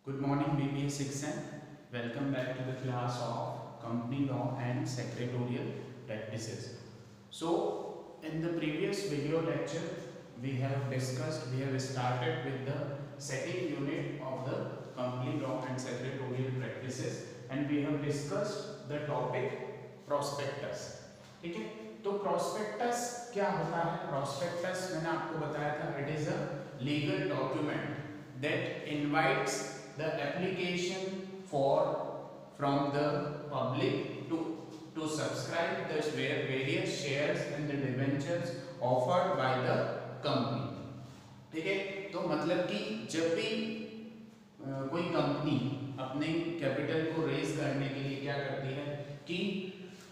Good morning, BBA section. Welcome back to the class of Company Law and Secretarial Practices. So, in the previous video lecture, we have started with the second unit of the Company Law and Secretarial Practices, and we have discussed the topic prospectus. ठीक है, तो prospectus क्या होता है? Prospectus मैंने आपको बताया था, it is a legal document that invites the application from the public to subscribe the various shares and the debentures offered by the company. ठीक है, तो मतलब कि जब भी कोई कंपनी अपने कैपिटल को रेज करने के लिए क्या करती है कि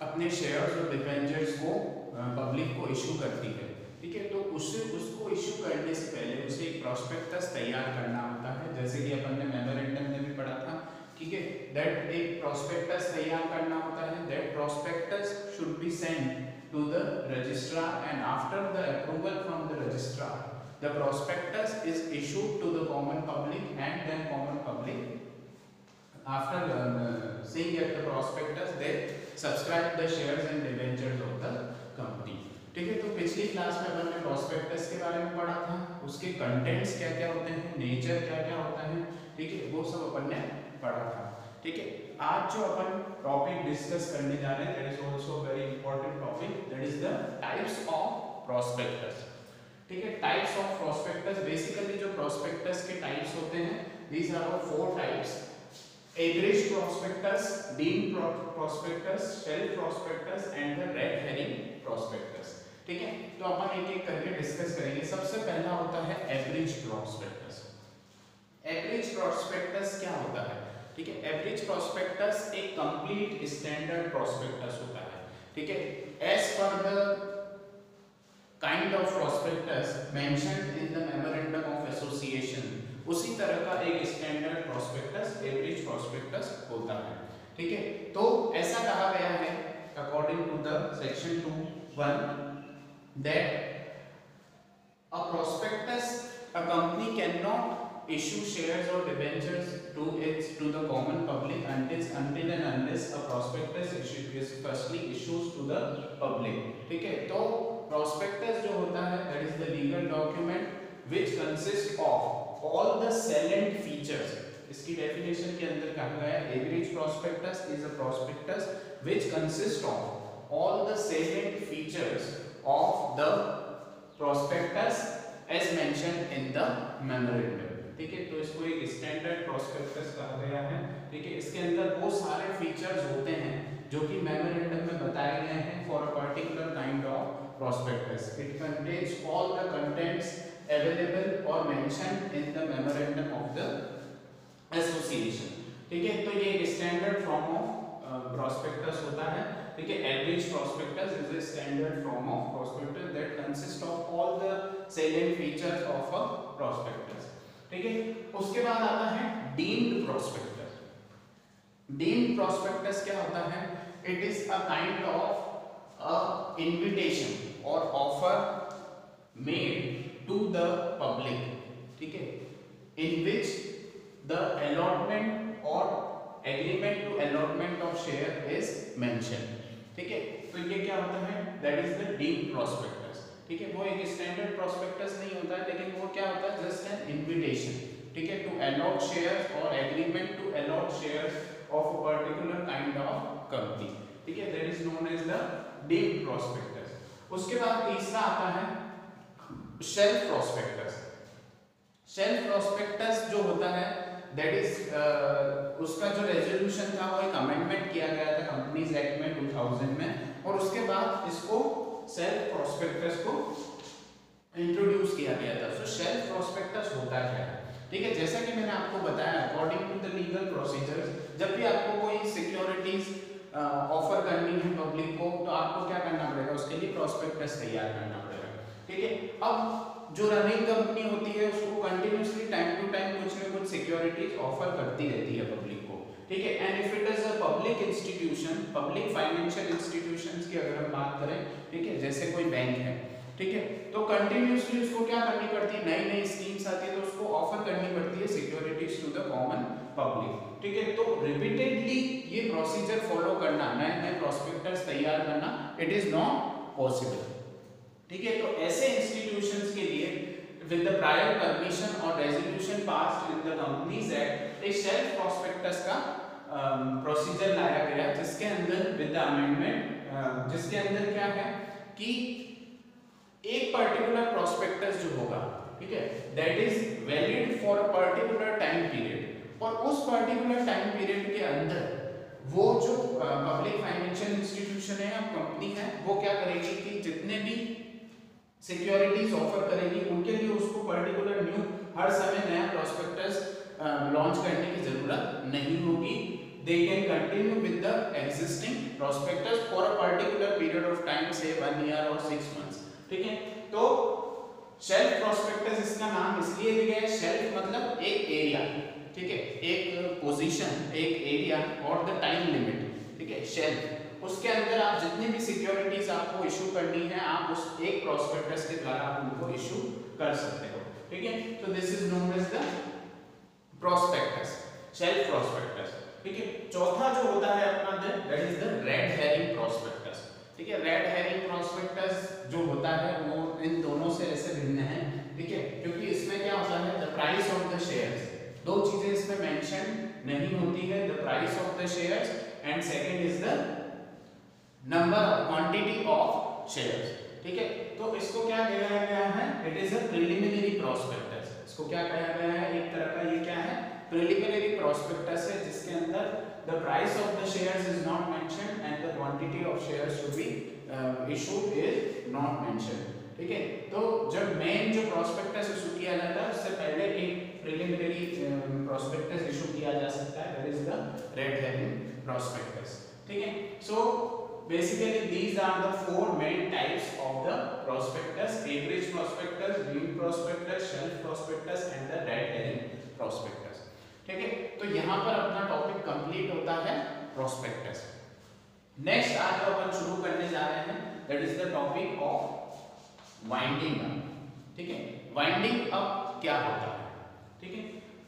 अपने शेयर्स और डिबेंचर्स को पब्लिक को इशू करती है, ठीक है, तो उसको इशू करने से पहले उसे एक प्रोस्पेक्टस तैयार करना होता है, जैसे कि अपन ने मेमोरेंडम में भी पढ़ा था, ठीक है, दैट एक प्रोस्पेक्टस तैयार करना होता है. That prospectus should be sent to the registrar and after the approval from the registrar the prospectus is issued to the common public, and then common public after seeing at the prospectus they subscribe the shares and debentures of the company. ठीक है, तो पिछली class में अपन ने prospectus के बारे में पढ़ा था, उसके कंटेंट्स क्या क्या होते हैं, नेचर क्या क्या होता है, ठीक है, वो सब अपन ने पढ़ा था. ठीक है, आज जो अपन टॉपिक डिस्कस करने जा रहे हैं that is also very important topic, that is the types of prospectus. ठीक है, टाइप्स ऑफ प्रोस्पेक्टस, बेसिकली जो प्रोस्पेक्टस के टाइप्स होते हैं these are four types: average prospectus, deemed prospectus, shelf prospectus and the red herring prospectus. ठीक है, तो अपन एक एक करके डिस्कस करेंगे. सबसे पहला होता है एवरेज प्रोस्पेक्टस. एवरेज प्रोस्पेक्टस क्या होता है? ठीक है, एवरेज प्रोस्पेक्टस एक कंप्लीट स्टैंडर्ड प्रोस्पेक्टस होता है. ठीक है, as per the kind of prospectus mentioned in the memorandum of association, उसी तरह का एक स्टैंडर्ड प्रोस्पेक्टस एवरेज प्रोस्पेक्टस होता है. ठीक है, तो ऐसा कहा गया है according to the section 2(1) that a prospectus, a company can not issue shares or debentures to the common public until and unless a prospectus is firstly issued to the public. ठीक है, तो prospectus जो होता है that is the legal document which consists of all the salient features. इसकी definition के अंदर कहा गया है average prospectus is a prospectus which consists of all the salient features of the prospectus as mentioned in the memorandum. ठीक है, तो इसको एक स्टैंडर्ड प्रोस्पेक्टस कहा गया है. ठीक है, इसके अंदर वो सारे फीचर्स होते हैं जो कि मेमोरेंडम में बताए गए हैं for a particular kind of prospectus. It contains all the contents available और mentioned in the memorandum of the association. ठीक है, तो ये एक स्टैंडर्ड फॉर्म ऑफ प्रोस्पेक्टस होता है. ठीक है, average prospectus is a standard form of prospectus that consist of all the salient features of a prospectus. ठीक है, उसके बाद आता है डीम्ड प्रोस्पेक्टस. डीम्ड प्रोस्पेक्टस क्या होता है? It is a kind of a invitation और offer made to the public. ठीक है, इन विच द अलॉटमेंट और agreement to allotment of share is mentioned. ठीक है, तो ये क्या होता है? That is the deemed prospectus. ठीक है, वो एक स्टैंडर्ड प्रोस्पेक्टस नहीं होता है, लेकिन वो क्या होता है? Just an invitation. ठीक है, टू अलॉट शेयर्स और agreement to allot shares of a particular kind of company. ठीक है, that is known as the deemed prospectus. उसके बाद तीसरा आता है शेल्फ प्रोस्पेक्टस. शेल्फ प्रोस्पेक्टस जो होता है दैट इज उसका जो रेजोल्यूशन था वो एक अमेंडमेंट किया गया था कंपनीज एक्ट में 2000 में, और उसके बाद इसको सेल्फ प्रोस्पेक्टस को इंट्रोड्यूस किया गया था. सो सेल्फ प्रोस्पेक्टस होता क्या है? ठीक है, जैसा कि मैंने आपको बताया according to the legal procedures, जब भी आपको कोई सिक्योरिटीज ऑफर करनी है पब्लिक को, तो आपको क्या करना पड़ेगा? उसके लिए प्रोस्पेक्टस तैयार करना पड़ेगा. ठीक है, अब जो रनिंग कंपनी होती है उसको कंटिन्यूसली टाइम टू टाइम कुछ न कुछ सिक्योरिटीज ऑफर करती रहती है पब्लिक को. ठीक है, and if it is a public institution, public financial institutions की अगर हम बात करें, ठीक है, जैसे कोई बैंक है, ठीक है, तो कंटिन्यूसली उसको क्या करनी पड़ती है? नई नई स्कीम्स आती है तो उसको ऑफर करनी पड़ती है securities to the common public. ठीक है, तो रिपीटेडली ये प्रोसीजर फॉलो करना, नए नए प्रोस्पेक्टस तैयार करना, इट इज नॉट पॉसिबल। ठीक है, तो ऐसे इंस्टीट्यूशंस के लिए विद द प्रायर परमिशन और resolution passed in the companies act एक शेल्फ प्रोस्पेक्टस का प्रोसीजर लाया गया, जिसके अंदर विद द अमेंडमेंट जिसके अंदर क्या है कि एक पर्टिकुलर प्रोस्पेक्टस जो होगा, ठीक है, that is valid for a particular time period, और उस पर्टिकुलर टाइम पीरियड के अंदर वो जो पब्लिक फाइनेंशियल इंस्टीट्यूशन है या कंपनी है, वो क्या करेगी कि जितने भी सिक्योरिटीज ऑफर करेगी उनके लिए उसको पर्टिकुलर न्यू हर समय नया प्रोस्पेक्टस लॉन्च करने की जरूरत नहीं होगी। They can continue with the existing prospectus for a particular period of time, से 1 ईयर और 6 मंथ्स। ठीक है, तो शेल्फ प्रोस्पेक्टस इसका नाम इसलिए दिया है, शेल्फ मतलब एक एरिया, ठीक है, एक पोजीशन, एक एरिया और द टाइम लिमिट। ठीक है, शेल्फ, उसके अंदर आप जितनी भी सिक्योरिटीज आपको इशू करनी है, आप उस एक प्रोस्पेक्टस के द्वारा आप उनको इशू कर सकते हो। ठीक है, तो this is known as the prospectus, shelf prospectus. ठीक है, चौथा जो होता है अपना that is the red herring prospectus. ठीक है, रेड हेरिंग प्रोस्पेक्टस जो होता है वो इन दोनों से ऐसे भिन्न है। ठीक है, क्योंकि इसमें क्या होता है, the price of the shares, दो चीजें इसमें मेंशन नहीं होती है, the price of the shares and second is the number quantity of shares. ठीक है, तो इसको क्या कहा गया है, it is a preliminary prospectus. इसको क्या कहा गया है, एक तरह का ये क्या है, प्रिलिमिनरी प्रोस्पेक्टस है, जिसके अंदर the price of the shares is not mentioned and the quantity of shares to be issued is not mentioned। ठीक है, तो जब मेन जो प्रोस्पेक्टस इशू किया जाता है उससे पहले एक प्रिलिमिनरी प्रोस्पेक्टस इशू किया जा सकता है, that is the red herring prospectus. ठीक है, सो basically these are the four main types of the prospectus: acreage prospectus, deemed prospectus, shelf prospectus and the red herring prospectus। ठीक है, तो यहाँ पर अपना टॉपिक कंप्लीट होता है प्रोस्पेक्टस। नेक्स्ट आज जो अपन शुरू करने जा रहे हैं that is the topic of winding up. ठीक है, वाइंडिंग अप क्या होता है? ठीक है,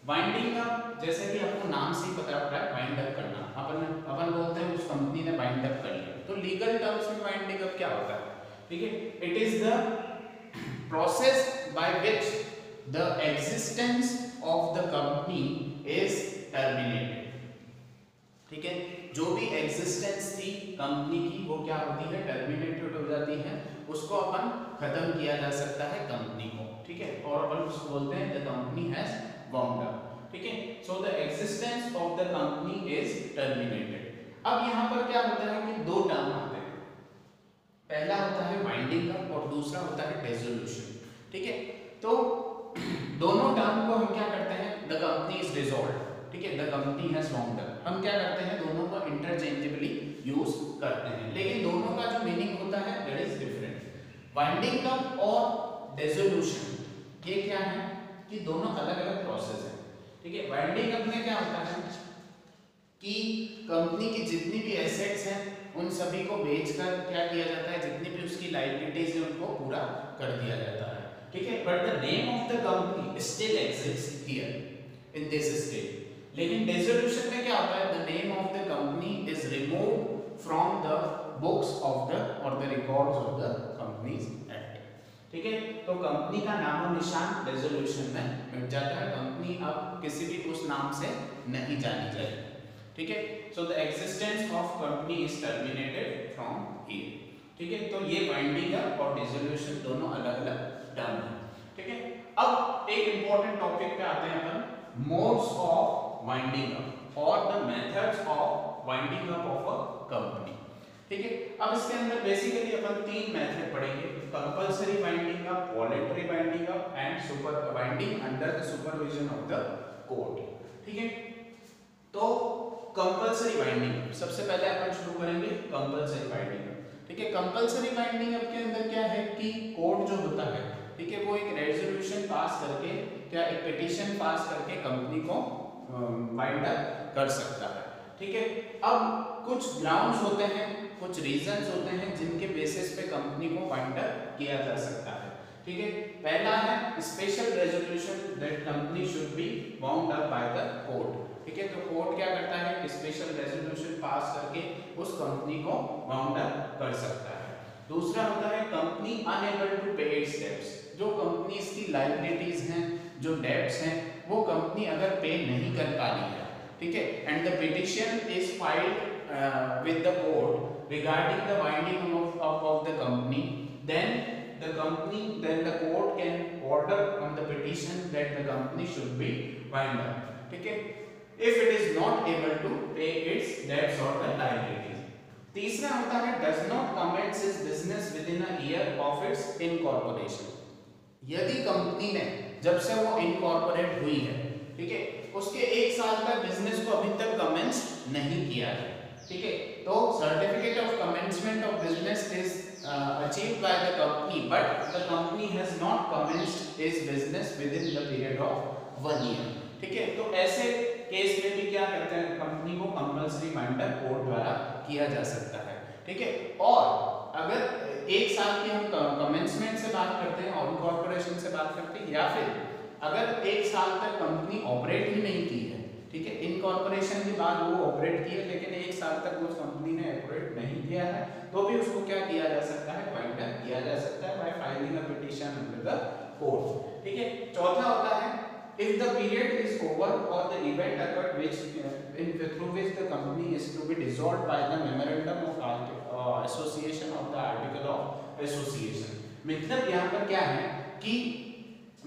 वाइंडिंग अप जैसे कि आपको नाम से ही पता पड़ रहा है, वाइंड अप करना। अपन बोलते हैं उस कंपनी ने वाइंड अप कर लिया, तो लीगल टर्म्स में वाइंडिंग अप क्या होता है? ठीक है, it is the process by which the existence of the company is terminated. ठीक है, जो भी एग्जिस्टेंस थी कंपनी की वो क्या होती है, टर्मिनेटेड हो जाती है, उसको अपन खत्म किया जा सकता है कंपनी को। ठीक है, और अपन उसको बोलते हैं the company has wound up. ठीक है, so the existence of the company is terminated. अब यहाँ पर क्या होता है कि दो टर्म आते हैं, पहला होता है वाइंडिंग अप और दूसरा होता है डिसोल्यूशन। ठीक है, तो दोनों टर्म को हम क्या करते हैं, द कंपनी इज डिसॉल्व्ड, ठीक है, the company has wound up, हम क्या करते हैं दोनों को इंटरचेंजेबली यूज करते हैं, लेकिन दोनों का जो मीनिंग होता है that is different. Winding up और डिसोल्यूशन ये क्या है कि दोनों अलग अलग प्रोसेस हैं। ठीक है, वाइंडिंग अप में क्या होता है कि कंपनी की जितनी भी एसेट्स हैं उन सभी को बेचकर क्या किया जाता है, जितनी भी उसकी लायबिलिटीज है उनको पूरा कर दिया जाता है। ठीक है, but the name of the company still exist here in this stage. लेकिन डिसोल्यूशन में क्या होता है, the name of the company is removed from the books of the और the records of the companies act. ठीक है, तो company का नामो निशान डिसोल्यूशन में मिट जाता है, कंपनी अब किसी भी उस नाम से नहीं जानी जाएगी। ठीक है, so the existence of company is terminated from here. ठीक है, तो ये वाइंडिंग अप और डिसोल्यूशन दोनों अलग अलग टर्म है। ठीक है, अब एक इंपॉर्टेंट टॉपिक पे आते हैं अपन, मोड्स ऑफ वाइंडिंग अप और the methods of winding up of a company. ठीक है, अब इसके अंदर बेसिकली अपन तीन मेथड पढ़ेंगे, compulsory winding up, voluntary winding up and super winding under the supervision of the court. ठीक है, तो कंपल्सरी वाइंडिंग सबसे पहले अपन शुरू करेंगे कंपल्सरी वाइंडिंग। ठीक है, कंपल्सरी वाइंडिंग अप के अंदर क्या है कि कोर्ट जो होता है, ठीक है, वो एक रेजोल्यूशन पास करके क्या एक पिटीशन पास करके कंपनी को वाइंड अप कर सकता है। ठीक है, अब कुछ ग्राउंड्स होते हैं, कुछ रीजंस होते हैं जिनके बेसिस पे कंपनी को वाइंड अप किया जा सकता है। ठीक है, पहला है special resolution that company should be wound up by the court. ठीक है, तो कोर्ट क्या करता है, स्पेशल रेजोल्यूशन पास करके उस कंपनी को वाउंड अप कर सकता है। दूसरा होता है कंपनी अनएबल टू पे इट्स डेब्ट्स, जो कंपनीज की लायबिलिटीज हैं, जो डेब्ट्स हैं, वो कंपनी अगर पे नहीं कर पा रही है, ठीक है, and the petition is filed with the court regarding the winding of the company, then the court can order on the petition that the company should be wind up, ठीक है, if it is not able to pay its debts or the liabilities. तीसरा होता है does not commence its business within a year of its incorporation, यदि company ने जब से वो इनकॉर्पोरेट हुई है, ठीक है, उसके 1 साल तक बिजनेस को अभी तक कमेंस नहीं किया है, ठीक है, तो certificate of commencement of business is achieved by the company but the company has not commenced it's business with in the period of 1 year, ठीक है, तो ऐसे केस में भी क्या कहते हैं, कंपनी को कंपल्सरी वाइंड अप कोर्ट द्वारा किया जा सकता है, ठीक है, और अगर 1 साल की हम कमेंसमेंट से बात करते हैं और इनकॉर्पोरेशन से बात करते हैं, या फिर अगर 1 साल तक कंपनी ऑपरेट ही नहीं की है, ठीक है, इनकॉर्पोरेशन के बाद वो ऑपरेट की है लेकिन 1 साल तक उस कंपनी ने ऑपरेट नहीं किया है, तो भी उसको क्या किया जा सकता है, वाइंड अप किया जा सकता है bye filing a petition under the court, ठीक है। चौथा होता है if the period is over or the event occurred which through which the company is to be dissolved by the memorandum of association of the article of association, मतलब यहाँ पर क्या है कि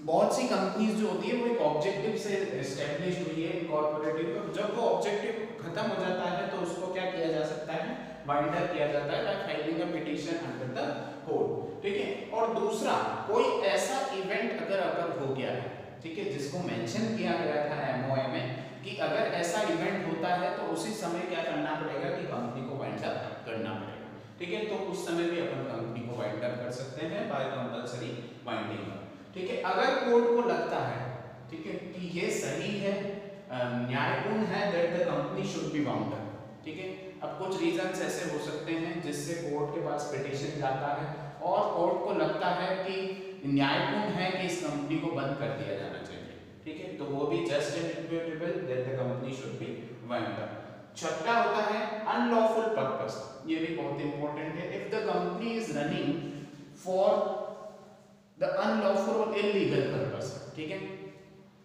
बहुत सी कंपनीज जो होती है वो एक ऑब्जेक्टिव से एस्टैब्लिश हुई है, इनकॉर्पोरेटिव, जब वो ऑब्जेक्टिव खत्म हो जाता है तो उसको क्या किया जा सकता है, वाइंड अप किया जाता है bye filing a petition under the court, ठीक है। और दूसरा, कोई ऐसा इवेंट अगर हो गया है, ठीक है, जिसको मेंशन किया गया था एमओए में कि अगर ऐसा इवेंट होता है तो उसी समय क्या करना पड़ेगा कि कंपनी को वाइंड अप करना पड़ेगा, ठीक है, तो उस समय भी अपन कंपनी को वाइंड अप कर सकते हैं बाय कंपल्सरी वाइंडिंग अप, ठीक है। अगर कोर्ट को लगता है, ठीक है, कि ये सही है, न्यायपूर्ण है that the company should be wound up, ठीक है, अब कुछ रीजंस ऐसे हो सकते हैं जिससे कोर्ट के पास पिटीशन जाता है और कोर्ट को लगता है कि न्यायपूर्ण है कि इस कंपनी को बंद कर दिया जाना चाहिए, ठीक है, तो वो भी just and equitable that the company should be wind up. छठा होता है अनलॉफुल पर्पस, ये भी बहुत इंपॉर्टेंट है, if the company is running for the unlawful और इलीगल पर्पस, ठीक है।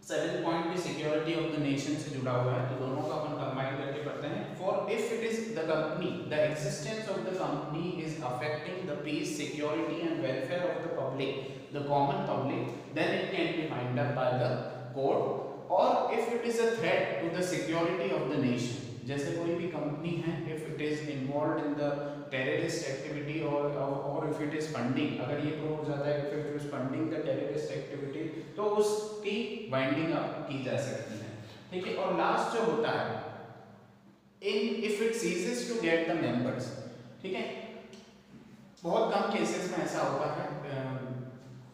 7th पॉइंट भी सिक्योरिटी ऑफ द नेशन से जुड़ा हुआ है, तो दोनों का अपन कंबाइन करके पढ़ते हैं। For if it is the company, the existence of the company is affecting the peace, security and welfare of the public, the common public, then it can be wound up by the court, or if it is a threat to the security of the nation, जैसे कोई भी company है, if it is involved in the terrorist activity or if it is funding, अगर ये prove हो जाता है if it is funding the terrorist activity, तो उसकी वाइंडिंग अप की जा सकती है, ठीक है। और लास्ट जो होता है if it ceases to get the members, ठीक है, बहुत कम केसेस में ऐसा होता है,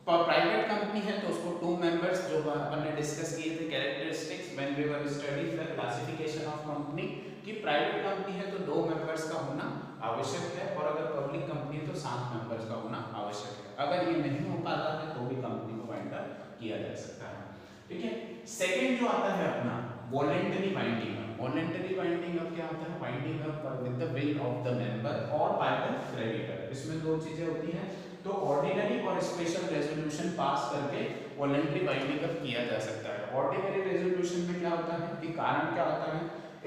प्राइवेट कंपनी है तो उसको 2 मेंबर्स, जो अपन ने डिस्कस किए थे characteristics when we were studying the classification of company, कि प्राइवेट कंपनी है तो 2 मेंबर्स का होना आवश्यक है, और अगर पब्लिक कंपनी है तो 7 मेंबर्स का होना आवश्यक है। अगर ये नहीं हो पाता है तो भी कंपनी को वाइंड अप किया जा सकता है, ठीक है। सेकंड जो आता है अपना voluntary winding up. Voluntary winding up क्या होता है, winding up with the will of the member और बाय द क्रेडिटर। इसमें 2 चीजें होती हैं, तो ऑर्डिनरी और स्पेशल रेजोल्यूशन पास करके वॉलंटरी वाइंडिंग अप किया जा सकता है। ऑर्डिनरी रेजोल्यूशन में क्या होता है कि कारण क्या होता है,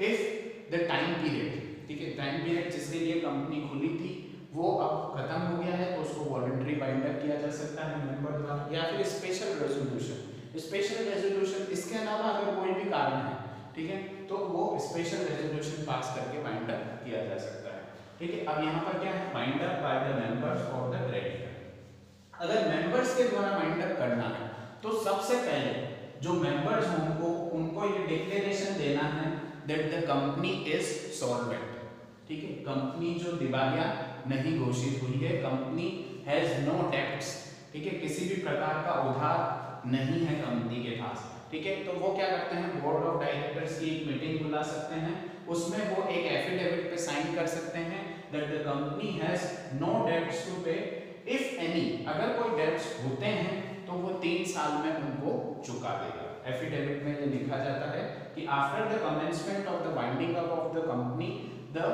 इफ द टाइम पीरियड, ठीक है, टाइम पीरियड जिसके लिए कंपनी खुली थी वो अब खत्म हो गया है, तो उसको वॉलंटरी वाइंड अप किया जा सकता है मेंबर द्वारा, या फिर स्पेशल रेजोल्यूशन। स्पेशल रेजोल्यूशन इसके अलावा अगर कोई भी कारण है, ठीक है, तो वो स्पेशल रेजोल्यूशन पास करके वाइंड अप किया जा सकता है, ठीक है। अब यहाँ पर क्या है, wind up by the members और द क्रेडिटर। अगर मेंबर्स के द्वारा वाइंड अप करना है तो सबसे पहले जो मेंबर्स होंगे उनको ये डिक्लेरेशन देना है that the company is solvent, ठीक है, कंपनी जो दिवालिया नहीं घोषित हुई है, कंपनी हैज नो डेब्ट्स, ठीक है, किसी भी प्रकार का उधार नहीं है कंपनी के पास, ठीक है। तो वो क्या करते हैं, बोर्ड ऑफ डायरेक्टर्स की एक मीटिंग बुला सकते हैं, उसमें वो एक एफिडेविट पे साइन कर सकते हैं that the company has no debts to pay, if any, अगर कोई डेब्ट्स होते हैं तो तो वो 3 साल में उनको चुका देगा। एफिडेविट में ये लिखा जाता है कि after the commencement of the winding up of the company the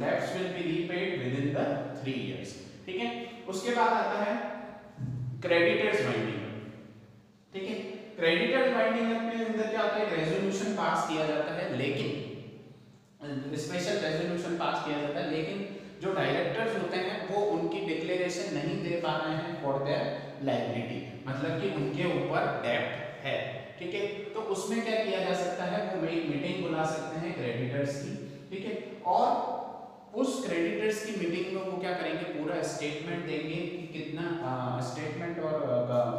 debts will be repaid within the 3 years. ठीक है, उसके बाद आता है क्रेडिटर्स वाइंडिंग अप। ठीक है, क्रेडिटर्स वाइंडिंग अप के अंदर क्या होता है, रेजोल्यूशन पास किया जाता है, लेकिन स्पेशल रेजोल्यूशन पास किया जाता है, लेकिन जो डायरेक्टर्स होते हैं वो उनकी डिक्लेरेशन नहीं दे पा रहे हैं फॉर देयर लायबिलिटी, मतलब कि उनके ऊपर डेब्ट है। ठीक है, तो उसमें क्या किया जा सकता है, वो एक मीटिंग बुला सकते हैं क्रेडिटर्स की। ठीक है, और उस क्रेडिटर्स की मीटिंग में वो क्या करेंगे, पूरा स्टेटमेंट देंगे कि कितना स्टेटमेंट और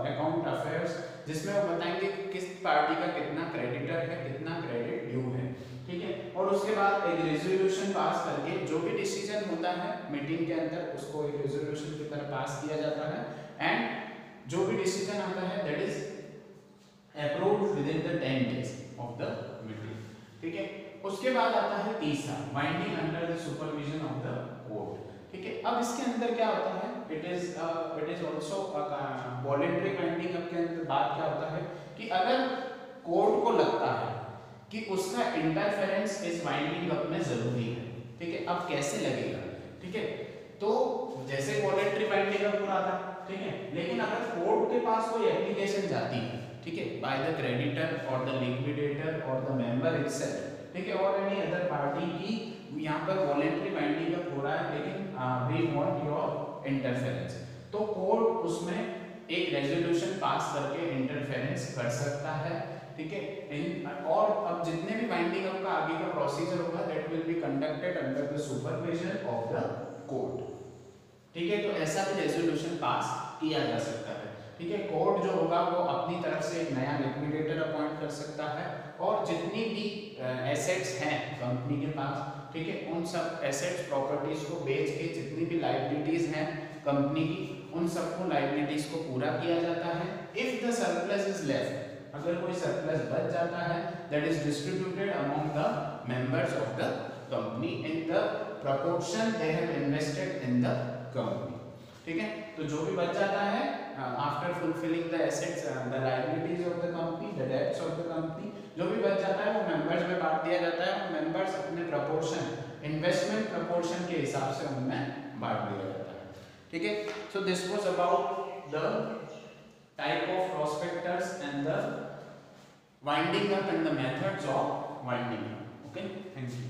अकाउंट अफेयर्स, जिसमें वो बताएंगे कि किस पार्टी का कितना क्रेडिटर है, कितना क्रेडिट ड्यू है। ठीक है, और उसके बाद एक रेजोल्यूशन पास करके जो भी डिसीजन होता है मीटिंग के अंदर उसको एक रेजोल्यूशन की तरह पास किया जाता है, एंड जो भी डिसीजन आता है that is approved with in the 10 days of the meeting. ठीक है, उसके बाद आता है तीसरा, winding under the supervision of the court. ठीक है, अब इसके अंदर क्या होता है, it is also voluntary winding up के अंदर बात क्या होता है कि अगर कोर्ट को लगता है कि उसका इंटरफेरेंस इस वाइंडिंग अप में जरूरी है। ठीक है, अब कैसे लगेगा, ठीक है, तो जैसे वॉलंटरी वाइंडिंग अप पूरा था, ठीक है, लेकिन अगर कोर्ट के पास कोई एप्लीकेशन जाती है, ठीक है, बाय द क्रेडिटर और द लिक्विडेटर और द मेंबर इटसेल्फ, ठीक है, और एनी अदर पार्टी की यहाँ पर वॉलंटरी वाइंडिंग अप हो रहा है, लेकिन वी वांट योर इंटरफेरेंस, तो कोर्ट उसमें एक रेजोल्यूशन पास करके इंटरफेरेंस कर सकता है। ठीक है, और अब जितने भी वाइंडिंग अप का आगे का प्रोसीजर होगा that will be conducted under the supervision of the court. ठीक है, तो ऐसा भी रेजोल्यूशन पास किया जा सकता है। ठीक है, कोर्ट जो होगा वो अपनी तरफ से एक नया लिक्विडेटर अपॉइंट कर सकता है, और जितनी भी एसेट्स हैं कंपनी के पास, ठीक है, उन सब एसेट्स प्रॉपर्टीज को बेच के जितनी भी लायबिलिटीज हैं कंपनी की, उन सबको लायबिलिटीज को पूरा किया जाता है। If the surplus is left, अगर कोई सरप्लस बच जाता है, that is distributed among the members of the company in the proportion they have invested in the company. ठीक है, तो जो भी बच जाता है after fulfilling the assets the liabilities of the company, the debts of the company, जो भी बच जाता है वो मेंबर्स में बांट दिया जाता है, और मेंबर्स अपने प्रोपोर्शन इन्वेस्टमेंट प्रोपोर्शन के हिसाब से उनमें बांट दिया जाता है। ठीक है, so this was about the type of prospectors and the winding up and the methods of winding up. Okay, thank you.